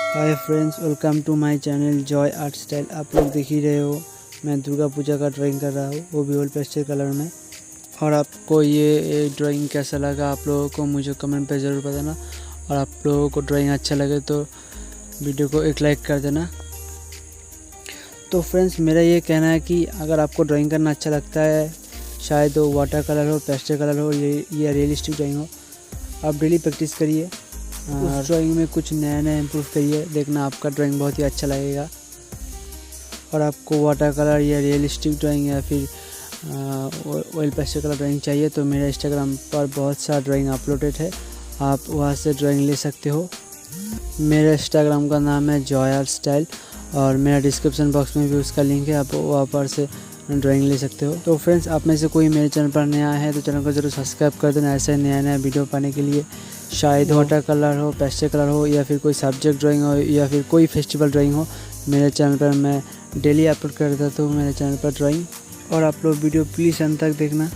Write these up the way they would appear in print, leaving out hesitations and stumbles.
Hi friends, welcome to my channel Joy art style. आप लोग देख ही रहे हो, मैं दुर्गा पूजा का ड्राइंग कर रहा हूँ, वो भी ऑयल पेस्टल कलर में। और आपको ये ड्राइंग कैसा लगा आप लोगों को मुझे कमेंट पे ज़रूर बताना। और आप लोगों को ड्राइंग अच्छा लगे तो वीडियो को एक लाइक कर देना। तो फ्रेंड्स, मेरा ये कहना है कि अगर आपको ड्राइंग करना अच्छा लगता है, शायद वो वाटर कलर हो, पेस्टल कलर हो, ये रियलिस्टिक ड्राइंग हो, आप डेली प्रैक्टिस करिए। उस ड्राइंग में कुछ नया नया इम्प्रूव करिए, देखना आपका ड्राइंग बहुत ही अच्छा लगेगा। और आपको वाटर कलर या रियलिस्टिक ड्राइंग या फिर ऑयल पेस्टल कलर ड्राइंग चाहिए तो मेरा इंस्टाग्राम पर बहुत सा ड्राइंग अपलोडेड है, आप वहाँ से ड्राइंग ले सकते हो। मेरे इंस्टाग्राम का नाम है जॉय आर्ट स्टाइल और मेरा डिस्क्रिप्शन बॉक्स में भी उसका लिंक है, आप वहाँ पर से ड्राइंग ले सकते हो। तो फ्रेंड्स, आप में से कोई मेरे चैनल पर नया है तो चैनल को ज़रूर सब्सक्राइब कर देना, ऐसे नया नया वीडियो पाने के लिए। शायद वाटर कलर हो, पेस्टल कलर हो, या फिर कोई सब्जेक्ट ड्राइंग हो, या फिर कोई फेस्टिवल ड्राइंग हो, मेरे चैनल पर मैं डेली अपलोड कर देता हूँ मेरे चैनल पर ड्राइंग। और आप लोग वीडियो प्लीज़ अंत तक देखना।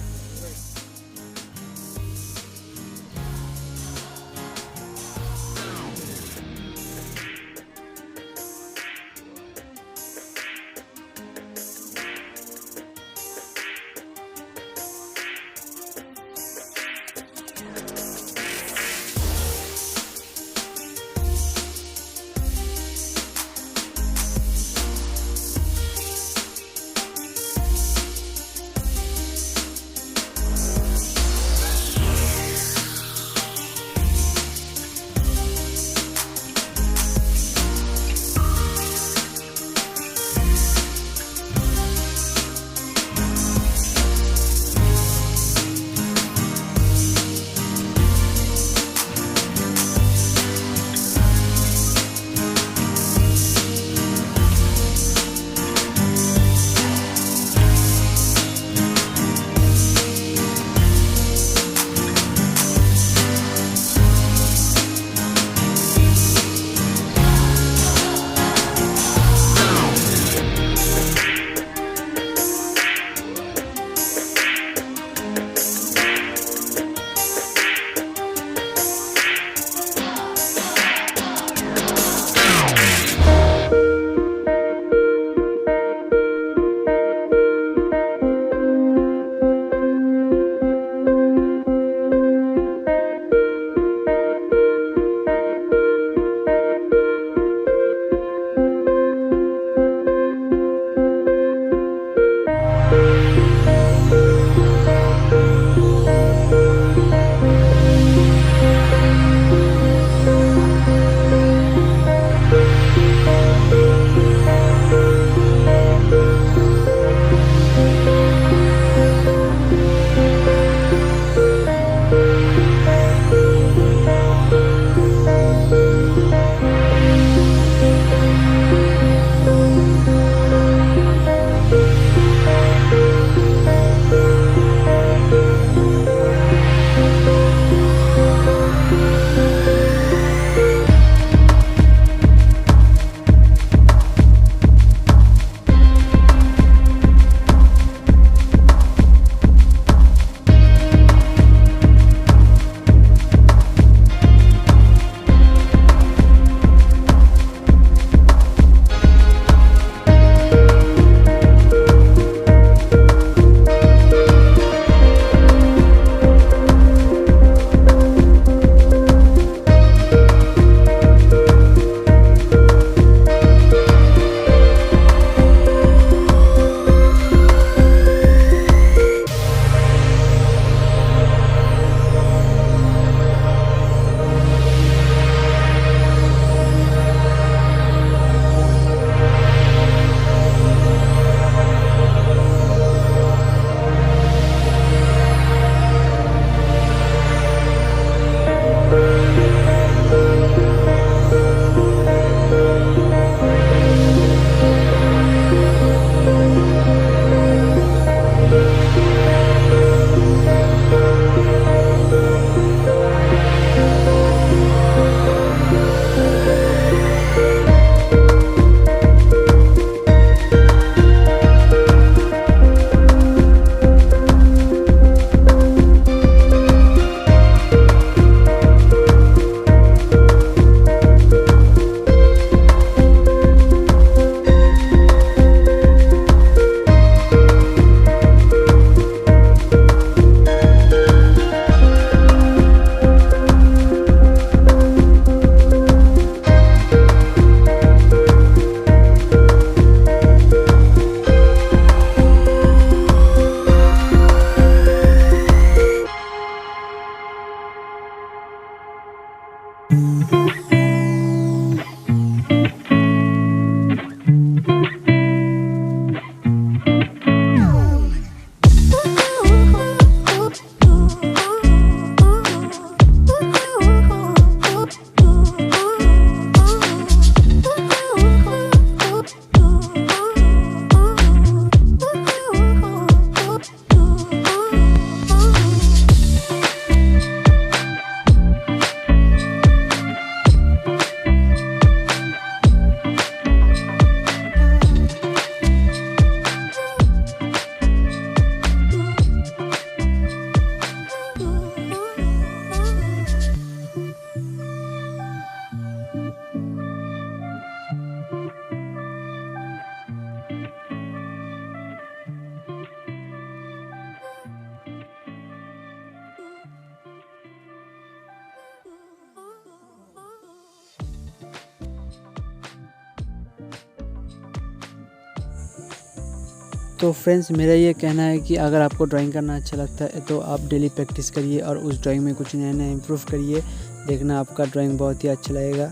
तो फ्रेंड्स, मेरा ये कहना है कि अगर आपको ड्राइंग करना अच्छा लगता है तो आप डेली प्रैक्टिस करिए और उस ड्राइंग में कुछ नया नया इम्प्रूव करिए। देखना आपका ड्राइंग बहुत ही अच्छा लगेगा।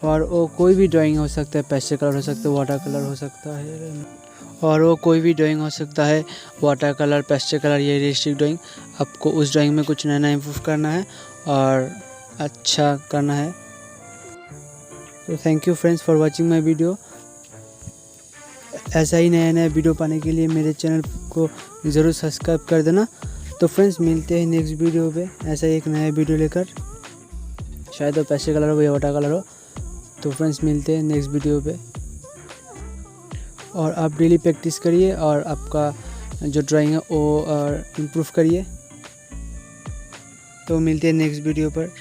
और वो कोई भी ड्राइंग हो सकता है, पेस्टल कलर हो सकता है, वाटर कलर हो सकता है, और वो कोई भी ड्राइंग हो सकता है, वाटर कलर, पेस्टल कलर या रियलिस्टिक ड्राइंग। आपको उस ड्राइंग में कुछ नया नया इम्प्रूव करना है और अच्छा करना है। तो thank you friends for watching my video. ऐसा ही नया नया वीडियो पाने के लिए मेरे चैनल को ज़रूर सब्सक्राइब कर देना। तो फ्रेंड्स, मिलते हैं नेक्स्ट वीडियो पे ऐसा एक नया वीडियो लेकर। शायद वो पेस्टल कलर हो या वाटर कलर हो। तो फ्रेंड्स, मिलते हैं नेक्स्ट वीडियो पे। और आप डेली प्रैक्टिस करिए और आपका जो ड्राइंग है वो इम्प्रूव करिए। तो मिलते हैं नेक्स्ट वीडियो पर।